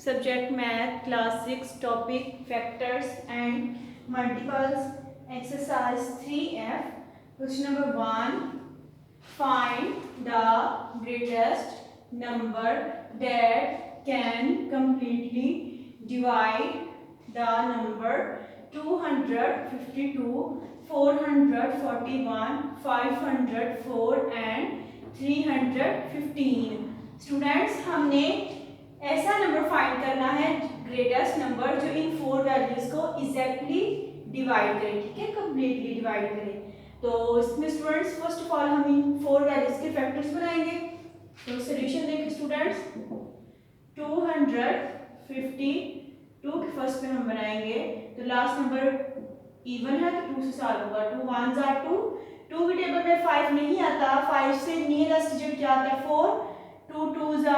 subject math class 6 topic factors and multiples exercise 3F question number 1 find the greatest number that can completely divide the number 252 441 504 and 315 students हमने ऐसा number find करना है greatest number जो इन four values को exactly divide करे, ठीक है, completely divide करे। तो इसमें स्टूडेंट्स फर्स्ट ऑफ ऑल हम इन फोर वैल्यूज के फैक्टर्स बनाएंगे। तो सॉल्यूशन देखिए स्टूडेंट्स, 252 के फर्स्ट पे हम बनाएंगे तो लास्ट नंबर इवन है तो 2 से सॉल्व होगा। 2 1 जा 2 2 की टेबल में 5 नहीं आता, 5 से नियरेस्ट डिजिट क्या आता है 4, 2 2 जा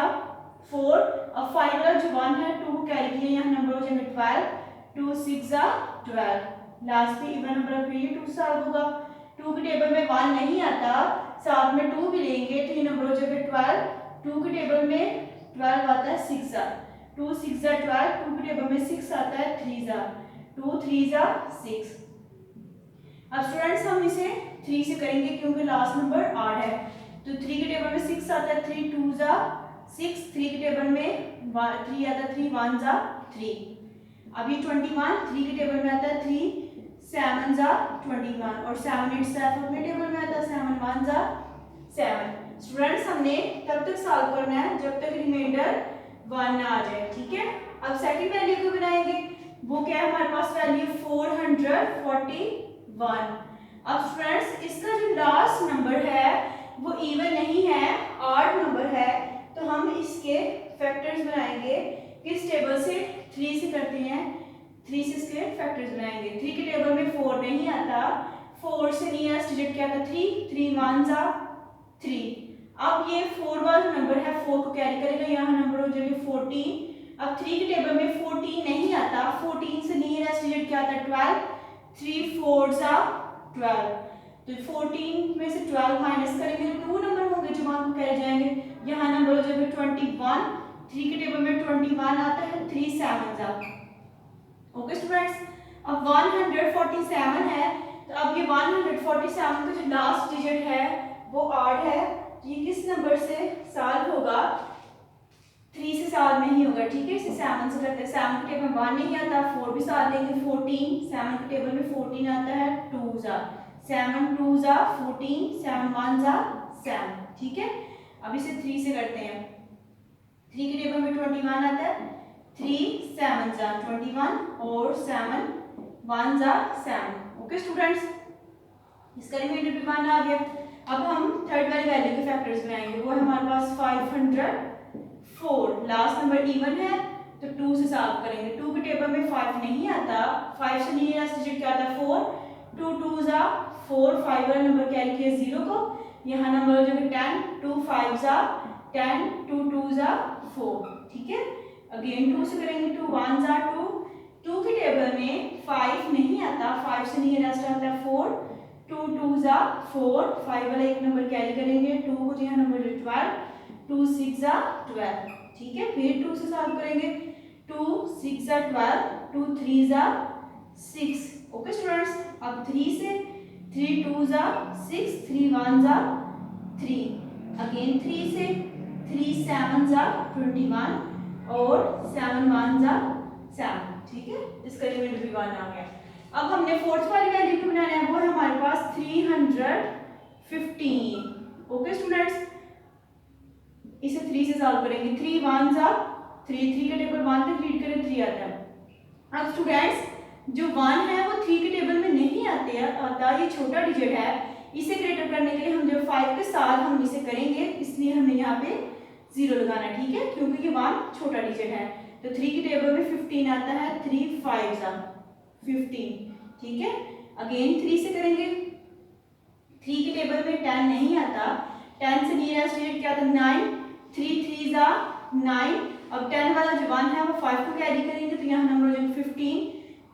4। अब 5 वाला जो 1 है 2 को कैरी किया यहाँ नंबर हो जाएगा 12, 2 6 जा 12। लास्ट पे इवन नंबर पे ये 2 सॉल्व होगा। 2 की टेबल में 1 नहीं आता, साथ में 2 भी लेंगे तो ये नंबर हो जाएगा 12। 2 की टेबल में 12 आता है 6 जा, 2 6 जा 12। 2 की टेबल में 6 आता है 3 जा, 2 3 जा 6। अब स्टूडेंट्स हम इसे 3 से करेंगे क्योंकि लास्ट नंबर 8 है। तो 3 की टेबल में 6 आता है 3 2 जा 6, 3 की टेबल में 3 आता है 3 1 जा 3। अब ये 21 3 की टेबल में आता है 3 7 जा 21 और 7 8 7 अपने टेबल में आता है 7 1 जा 7। स्टूडेंट्स हमने तब तक सॉल्व करना है जब तक रिमाइंडर 1 ना आ जाए, ठीक है। अब सेकंड वैल्यू को बनाएंगे, वो क्या है हमारे पास वैल्यू 441। अब स्टूडेंट्स इसका जो लास्ट नंबर है वो इवन नहीं है, ऑड नंबर है, तो हम इसके फैक्टर्स बनाएंगे किस टेबल से, 3 से करते हैं। 3 से इसके फैक्टर्स बनाएंगे। 3 की टेबल में 4 नहीं आता, 4 से नियरेस्ट डिजिट क्या था 3, 3 1 जा 3। अब ये 4 वाला नंबर है 4 को कैरी करेगा, यहाँ नंबर हो जाएगा 14। अब 3 की टेबल में 14 नहीं आता, 14 से नियरेस्ट डिजिट क्या था 12, 3 4 जा 12। तो 14 में से 12 माइनस करेंगे तो 2 नंबर होंगे जो वहां को कैरी जाएंगे, यहाँ नंबर हो जाएगा 21। 3 की टेबल में 21 आता है 3 7 जा। ओके स्टूडेंट्स, अब 147 है तो अब ये 147 का जो लास्ट डिजिट है वो 8 है, ये किस नंबर से सॉल्व होगा, 3 से सॉल्व नहीं होगा, ठीक है। इसे 7 से करते हैं। 7 की टेबल में 1 नहीं आता, 4 भी सॉल्व लेंगे 14, 7 की टेबल में 14 आता है 2 जा 7 2 जा 14, 7 1 जा 7, ठीक है। अब इसे 3 से करते हैं। 3 की टेबल में 21 आता है, 3 7 जा 21 और 7 1 जा 7। ओके स्टूडेंट्स, इसका रिमाइंडर भी 1 आ गया। अब हम थर्ड वाली वैल्यू के फैक्टर्स बनाएंगे, वो है हमारे पास 504। लास्ट नंबर इवन है तो 2 से सॉल्व करेंगे। 2 की टेबल में 5 नहीं आता, 5 से नियरेस्ट डिजिट क्या आता है 4, 2 2 जा 4, 5 वाला नंबर कैरी किया 0 को, यहाँ नंबर हो जाएगा 10, 2 5 जा 10, 2 2 जा 4, ठीक है। अगेन 2 से करेंगे, 2 1 जा 2। 2 की टेबल में 5 नहीं आता, 5 से नियरेस्ट आता है 4, 2 2 जा 4, 5 वाला एक नंबर कैरी करेंगे 2 को, यहाँ नंबर 12, 2 6 जा 12, ठीक है। फिर 2 से सॉल्व करेंगे, 2 6 जा 12, 2 3 जा 6। ओके स्टूडेंट्स, अब 3 से 3 2 जा 6, 3 1 जा 3। अगेन 3 से 3 7 जा 21 और 7 1 जा 7, ठीक है। इसका रिमाइंडर भी 1 आ गया। अब हमने फोर्थ वाली वैल्यू को बनाना है, वो है हमारे पास 315। ओके स्टूडेंट्स, इसे 3 से सॉल्व करेंगे। 3 1 जा 3, 3 के टेबल 1 तक रीड करें 3 आता है। अब स्टूडेंट्स जो 1 है वो 3 के टेबल में नहीं आता, ये छोटा डिजिट है, इसे ग्रेटर करने के लिए हम जब 5 के साथ हम इसे करेंगे इसलिए हमें यहाँ पे 0 लगाना है, ठीक है, क्योंकि ये 1 छोटा डिजिट है। तो 3 की टेबल में 15 आता है, 3 5 जा 15, ठीक है। अगेन 3 से करेंगे। 3 की टेबल में 10 नहीं आता, 10 से नियरेस्ट डिजिट क्या था 9, 3 3 जा 9। अब 10 वाला जो 1 है वो 5 को कैरी करेंगे तो यहाँ नंबर हो जाएगा 15,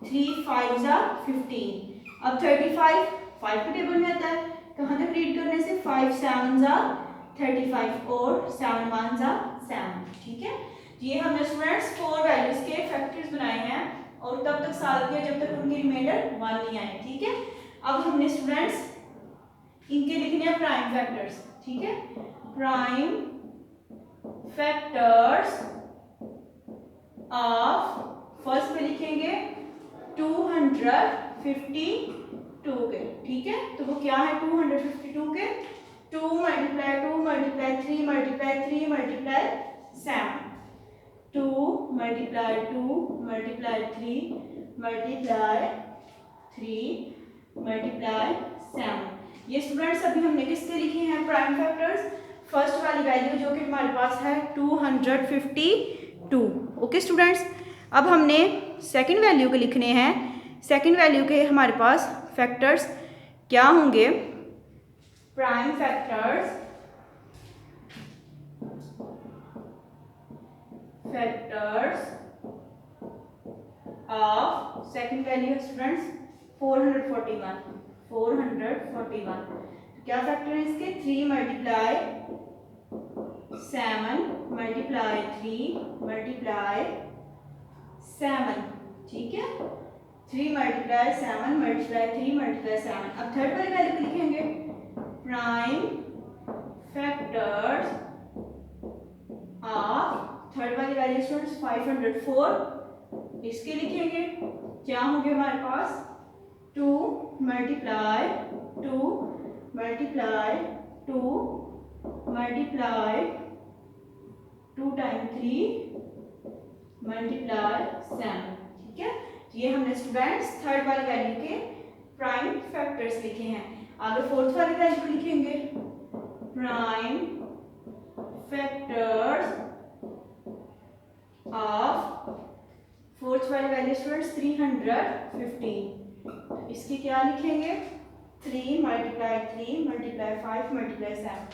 3 5 जा 15। अब 35 5 की टेबल में आता है, कहाँ तक रीड करने से 5 7 जा 35 और 7 1 जा 7, ठीक है। ये हमने स्टूडेंट्स 4 वैल्यूज के फैक्टर्स बनाए हैं और तब तक सॉल्व किया जब तक उनकी रिमाइंडर 1 नहीं आए, ठीक है। अब हमने स्टूडेंट्स इनके लिखने हैं प्राइम फैक्टर्स, ठीक है। प्राइम फैक्टर्स ऑफ, फर्स्ट पे लिखेंगे 252 के, ठीक है। तो वो क्या है 252 के 2 multiply 2 multiply 3 multiply 3 multiply 7, 2 multiply 2 multiply 3 multiply 3 multiply 7। ये स्टूडेंट्स अभी हमने किसके लिखे हैं प्राइम फैक्टर्स, फर्स्ट वाली वैल्यू जो कि हमारे पास है 252। ओके स्टूडेंट्स, अब हमने सेकंड वैल्यू के लिखने हैं। सेकंड वैल्यू के हमारे पास फैक्टर्स क्या होंगे, prime factors of second value students 441। क्या फैक्टर है इसके 3 मल्टीप्लाई 7 मल्टीप्लाई 3 मल्टीप्लाई 7, ठीक है। 3 मल्टीप्लाई 7 मल्टीप्लाई 3 मल्टीप्लाई 7। अब थर्ड वाली वैल्यू को लिखेंगे प्राइम फैक्टर्स ऑफ, थर्ड वाली वैल्यू स्टूडेंट्स 504, इसके लिखेंगे क्या होंगे हमारे पास 2 multiply 2 multiply 2 multiply 2 time 3 multiply 7, ठीक है। ये हमने स्टूडेंट्स थर्ड वाली वैल्यू के प्राइम फैक्टर्स लिखे हैं। आगे फोर्थ वाली वैल्यू लिखेंगे प्राइम फैक्टर्स ऑफ, फोर्थ वाली वैल्यू स्टूडेंट्स 315, इसकी क्या लिखेंगे 3 मल्टीप्लाई 3 मल्टीप्लाई 5 मल्टीप्लाई 7।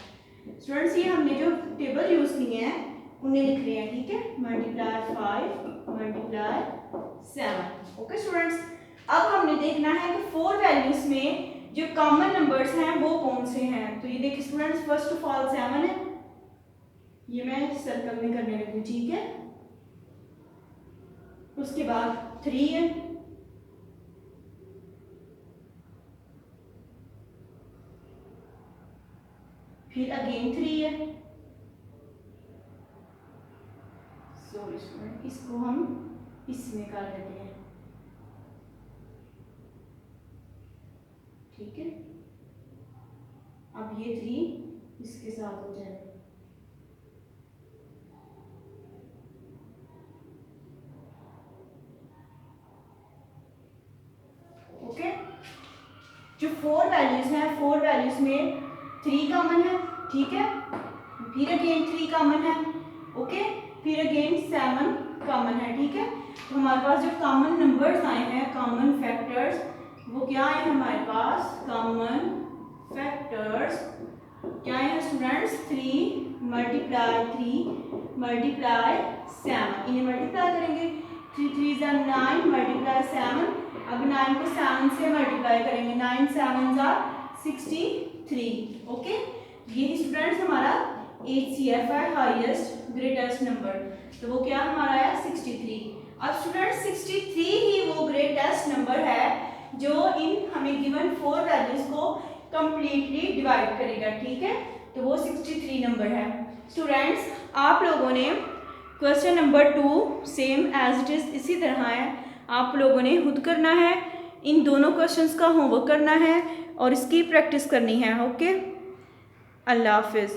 स्टूडेंट्स ये हमने जो टेबल यूज किए हैं उन्हें लिख रहे हैं, ठीक है। Multiply 5 multiply 7। ओके स्टूडेंट्स, अब हमने देखना है कि 4 वैल्यूज में जो कॉमन नंबर्स हैं वो कौन से हैं। तो ये देखिए स्टूडेंट्स फर्स्ट ऑफ ऑल 7 है, ये मैं सर्कल में करने लगी, ठीक है। उसके बाद 3 है, फिर अगेन 3 है। सॉरी स्टूडेंट, इसको हम इसमें कर लेते हैं, ठीक है। अब ये 3 इसके साथ हो जाएगा, ओके। जो 4 वैल्यूज हैं 4 वैल्यूज में 3 कॉमन है, ठीक है। फिर अगेन 3 कॉमन है, ओके। फिर अगेन 7 कॉमन है, ठीक है। तो हमारे पास जो कॉमन नंबर्स आए हैं कॉमन फैक्टर्स वो क्या है हमारे पास, कॉमन फैक्टर्स क्या है स्टूडेंट्स 3 मल्टीप्लाई 3 मल्टीप्लाई 7, इन्हें मल्टीप्लाई करेंगे 3 3 जा 9 मल्टीप्लाई 7। अब 9 को 7 से मल्टीप्लाई करेंगे, 9 7 जा 63, ओके। यही स्टूडेंट्स हमारा HCF है, हाईएस्ट ग्रेटेस्ट नंबर, तो वो क्या हमारा है 63। अब स्टूडेंट्स 63 ही वो ग्रेटेस्ट नंबर है जो इन हमें गिवन 4 वैल्यूज को कंप्लीटली डिवाइड करेगा, ठीक है। तो वो 63 नंबर है। स्टूडेंट्स आप लोगों ने question number 2 same as it is इसी तरह है, आप लोगों ने खुद करना है, इन दोनों क्वेश्चंस का होमवर्क करना है और इसकी प्रैक्टिस करनी है, ओके। अल्लाह हाफिज़।